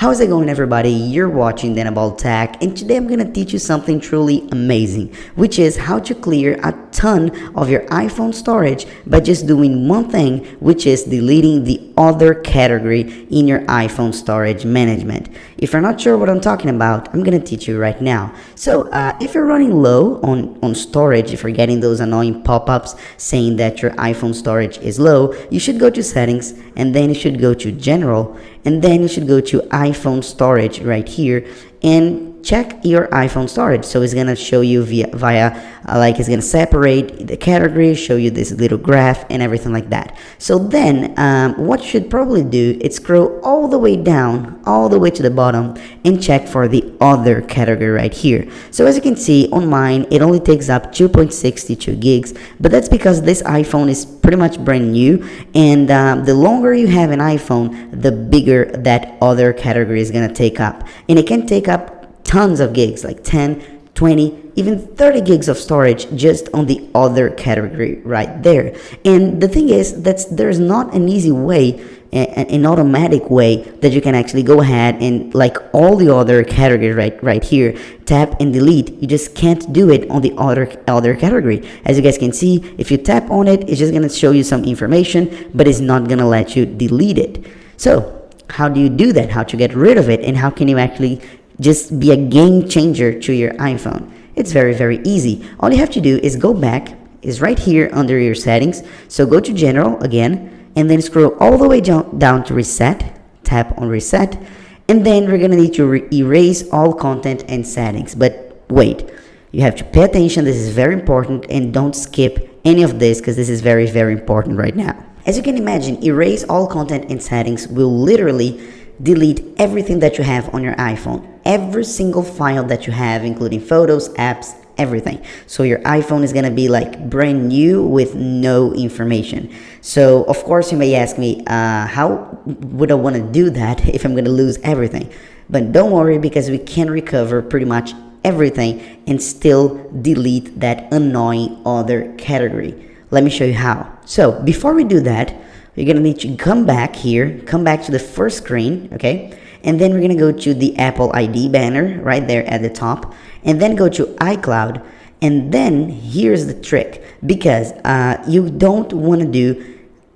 How's it going, everybody? You're watching Then About Tech, and today I'm gonna teach you something truly amazing, which is how to clear a ton of your iPhone storage by just doing one thing, which is deleting the other category in your iPhone storage management. If you're not sure what I'm talking about, I'm gonna teach you right now. So if you're running low on storage, if you're getting those annoying pop-ups saying that your iPhone storage is low, you should go to settings, and then you should go to general, and then you should go to iPhone storage right here and check your iPhone storage. So it's gonna show you like it's gonna separate the categories, show you this little graph and everything like that. So then what you should probably do is scroll all the way down, all the way to the bottom, and check for the other category right here. So as you can see on mine, it only takes up 2.62 gigs, but that's because this iPhone is pretty much brand new, and the longer you have an iPhone, the bigger that other category is gonna take up, and it can take up tons of gigs, like 10, 20, even 30 gigs of storage just on the other category right there. And the thing is that there's not an easy way, an automatic way that you can actually go ahead and, like all the other categories right here, tap and delete. You just can't do it on the other category. As you guys can see, if you tap on it, it's just gonna show you some information, but it's not gonna let you delete it. So how do you do that? How to get rid of it, and how can you actually just be a game changer to your iPhone? It's very, very easy. All you have to do is go back, is right here under your settings. So go to general again, and then scroll all the way down to reset, tap on reset, and then we're gonna need to erase all content and settings. But wait, you have to pay attention. This is very important, and don't skip any of this because this is very, very important right now. As you can imagine, erase all content and settings will literally delete everything that you have on your iPhone, every single file that you have, including photos, apps, everything. So your iPhone is gonna be like brand new with no information. So of course you may ask me, how would I want to do that if I'm gonna lose everything? But don't worry, because we can recover pretty much everything and still delete that annoying other category. Let me show you how. So before we do that, you're gonna need to come back here, come back to the first screen, okay? And then we're gonna go to the Apple ID banner right there at the top, and then go to iCloud. And then here's the trick, because you don't wanna do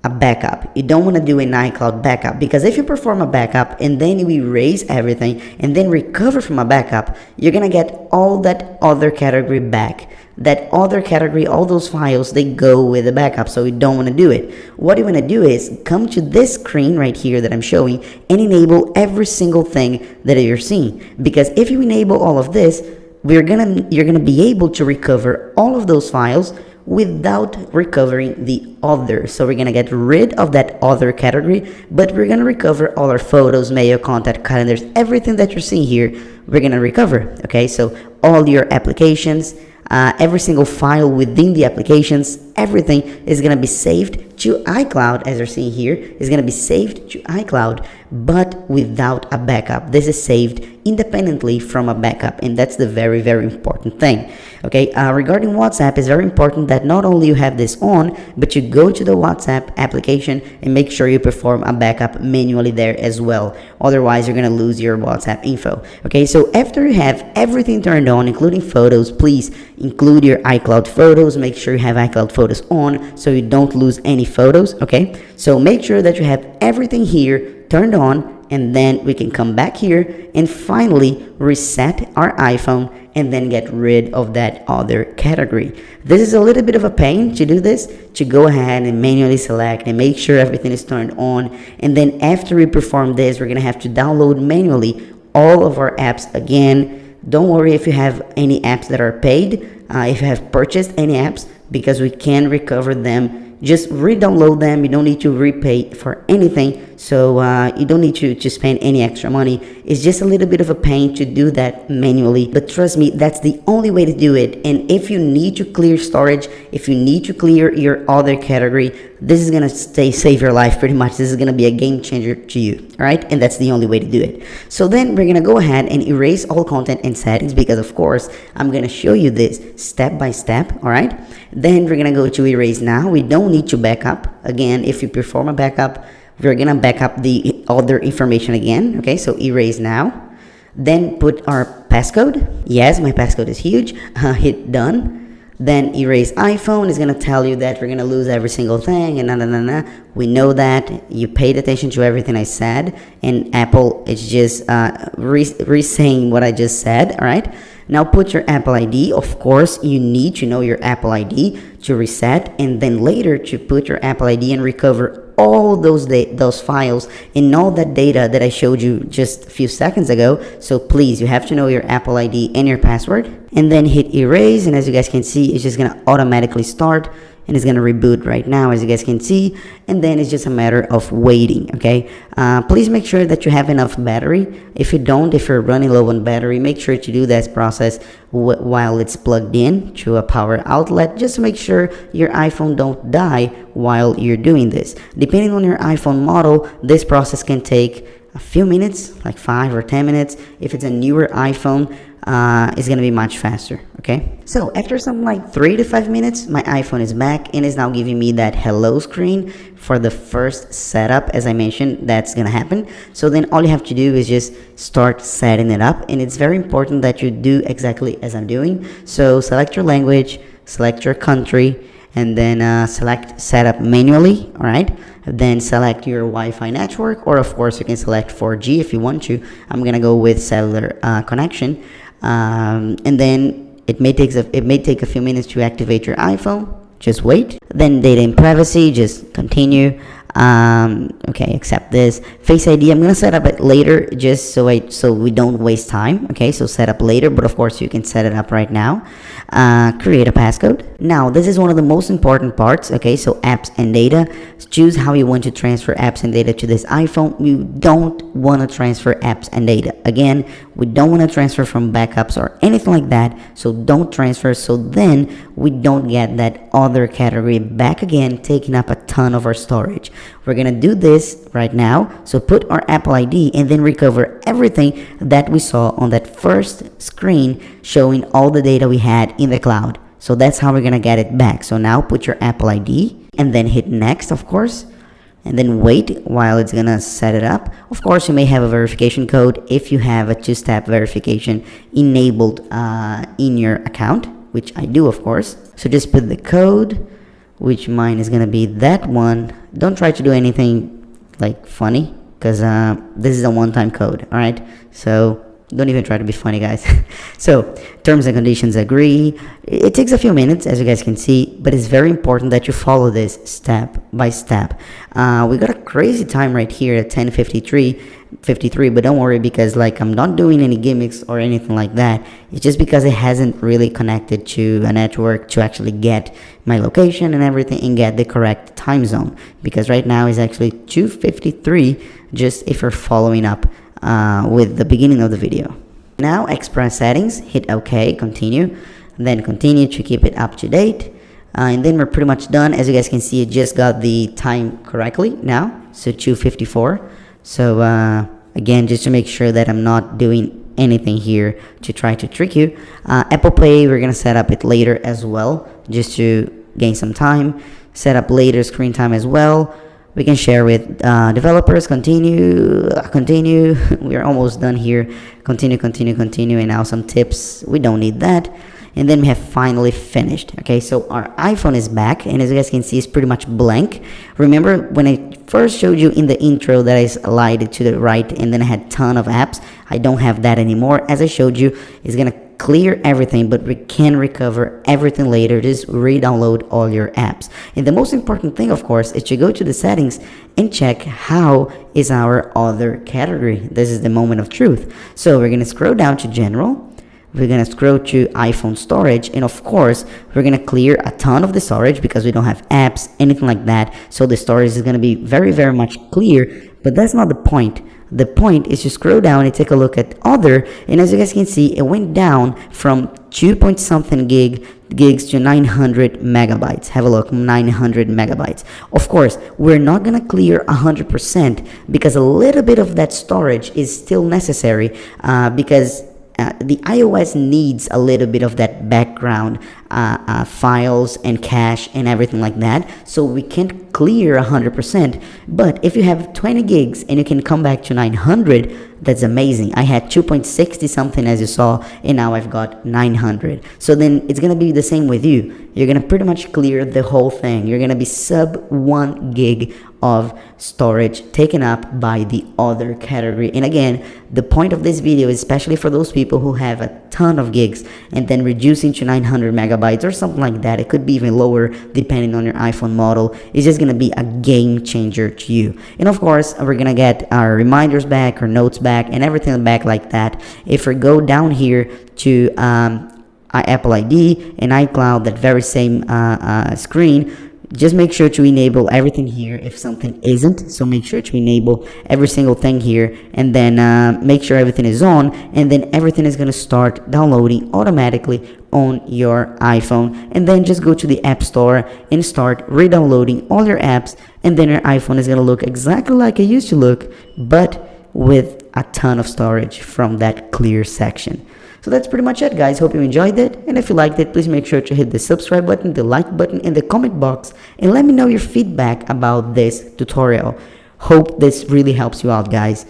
a backup. You don't wanna do an iCloud backup, because if you perform a backup and then you erase everything and then recover from a backup, you're gonna get all that other category back. That other category, all those files, they go with the backup, so you don't want to do it. What you want to do is come to this screen right here that I'm showing and enable every single thing that you're seeing, because if you enable all of this, you're gonna be able to recover all of those files without recovering the other. So we're gonna get rid of that other category, but we're gonna recover all our photos, mail, contact, calendars, everything that you're seeing here, we're gonna recover. Okay, so all your applications, every single file within the applications, everything is going to be saved to iCloud. As you're seeing here, is going to be saved to iCloud, but without a backup. This is saved independently from a backup, and that's the very, very important thing. Okay, regarding WhatsApp, it's very important that not only you have this on, but you go to the WhatsApp application and make sure you perform a backup manually there as well. Otherwise, you're going to lose your WhatsApp info. Okay, so after you have everything turned on, including photos, please include your iCloud photos. Make sure you have iCloud photos on so you don't lose any photos. Okay, so make sure that you have everything here turned on, and then we can come back here and finally reset our iPhone and then get rid of that other category. This is a little bit of a pain to do this, to go ahead and manually select and make sure everything is turned on, and then after we perform this, we're gonna have to download manually all of our apps again. Don't worry if you have any apps that are paid, if you have purchased any apps, because we can recover them. Just re-download them. You don't need to repay for anything, so you don't need to spend any extra money. It's just a little bit of a pain to do that manually, but trust me, that's the only way to do it. And if you need to clear storage, if you need to clear your other category, this is gonna save your life pretty much. This is gonna be a game changer to you, all right? And that's the only way to do it. So then we're gonna go ahead and erase all content and settings, because of course I'm gonna show you this step by step, all right? Then we're gonna go to erase now. We don't need to backup. Again, if you perform a backup, we're gonna back up the other information again. Okay, so erase now. Then put our passcode. Yes, my passcode is huge. Hit done. Then erase iPhone is gonna tell you that we're gonna lose every single thing, and we know that. You paid attention to everything I said, and Apple is just re-saying what I just said. All right. Now put your Apple ID. Of course, you need to know your Apple ID to reset, and then later to put your Apple ID and recover all those files and all that data that I showed you just a few seconds ago. So please, you have to know your Apple ID and your password, and then hit erase. And as you guys can see, it's just gonna automatically start, and it's gonna reboot right now, as you guys can see. And then it's just a matter of waiting. Okay, please make sure that you have enough battery. If you don't, if you're running low on battery, make sure to do this process while it's plugged in to a power outlet, just to make sure your iPhone don't die while you're doing this. Depending on your iPhone model, this process can take a few minutes, like 5 or 10 minutes. If it's a newer iPhone, it's gonna be much faster. Okay, so after some like 3 to 5 minutes, my iPhone is back and is now giving me that hello screen for the first setup. As I mentioned, that's gonna happen. So then all you have to do is just start setting it up, and it's very important that you do exactly as I'm doing. So select your language, select your country, and then select setup manually. All right, then select your Wi-Fi network, or of course you can select 4G if you want to. I'm gonna go with cellular connection, and then it may take a few minutes to activate your iPhone. Just wait. Then data and privacy, just continue. Okay, accept this. Face ID, I'm gonna set up it later, just so we don't waste time. Okay, so set up later, but of course you can set it up right now. Create a passcode. Now this is one of the most important parts. Okay, so apps and data. Choose how you want to transfer apps and data to this iPhone. You don't want to transfer apps and data. Again, we don't want to transfer from backups or anything like that, so don't transfer, so then we don't get that other category back again, taking up a ton of our storage. We're gonna do this right now. So put our Apple ID and then recover everything that we saw on that first screen, showing all the data we had in the cloud. So that's how we're gonna get it back. So now put your Apple ID and then hit next, of course, and then wait while it's gonna set it up. Of course, you may have a verification code if you have a two-step verification enabled in your account, which I do, of course. So just put the code, which mine is gonna be that one. Don't try to do anything like funny, because this is a one-time code. All right, so don't even try to be funny, guys. So terms and conditions, agree. It takes a few minutes, as you guys can see, but it's very important that you follow this step by step. We got a crazy time right here at 10:53, but don't worry, because like I'm not doing any gimmicks or anything like that. It's just because it hasn't really connected to a network to actually get my location and everything and get the correct time zone, because right now is actually 2:53, just if you're following up with the beginning of the video. Now express settings, hit OK, continue, then continue to keep it up to date, and then we're pretty much done. As you guys can see, it just got the time correctly now, so 2:54. So again, just to make sure that I'm not doing anything here to try to trick you, Apple Pay, we're gonna set up it later as well, just to gain some time. Set up later screen time as well. We can share with developers. Continue. We are almost done here. Continue, and now some tips. We don't need that. And then we have finally finished. Okay, so our iPhone is back, and as you guys can see, it's pretty much blank. Remember when I first showed you in the intro that I slided to the right and then I had a ton of apps? I don't have that anymore. As I showed you, it's gonna clear everything, but we can recover everything later. Just re-download all your apps. And the most important thing, of course, is to go to the settings and check how is our other category. This is the moment of truth. So we're gonna scroll down to general. We're gonna scroll to iPhone storage, and of course we're gonna clear a ton of the storage because we don't have apps, anything like that. So the storage is gonna be very, very much clear, but that's not the point. The point is to scroll down and take a look at other, and as you guys can see, it went down from 2 point something gigs to 900 megabytes. Have a look, 900 megabytes. Of course, we're not gonna clear 100% because a little bit of that storage is still necessary, because the iOS needs a little bit of that background files and cache and everything like that, so we can't clear 100%. But if you have 20 gigs and you can come back to 900, that's amazing. I had 2.60 something, as you saw, and now I've got 900. So then it's gonna be the same with you. You're gonna pretty much clear the whole thing. You're gonna be sub 1 gig of storage taken up by the other category. And again, the point of this video is especially for those people who have a ton of gigs and then reducing to 900 megabytes or something like that. It could be even lower depending on your iPhone model. It's just gonna be a game changer to you. And of course, we're gonna get our reminders back, our notes back, and everything back like that. If we go down here to Apple ID and iCloud, that very same screen, just make sure to enable everything here if something isn't. So make sure to enable every single thing here, and then make sure everything is on, and then everything is going to start downloading automatically on your iPhone. And then just go to the App Store and start re-downloading all your apps, and then your iPhone is going to look exactly like it used to look, but with a ton of storage from that clear section. So that's pretty much it, guys. Hope you enjoyed it, and if you liked it, please make sure to hit the subscribe button, the like button, and the comment box, and let me know your feedback about this tutorial. Hope this really helps you out, guys.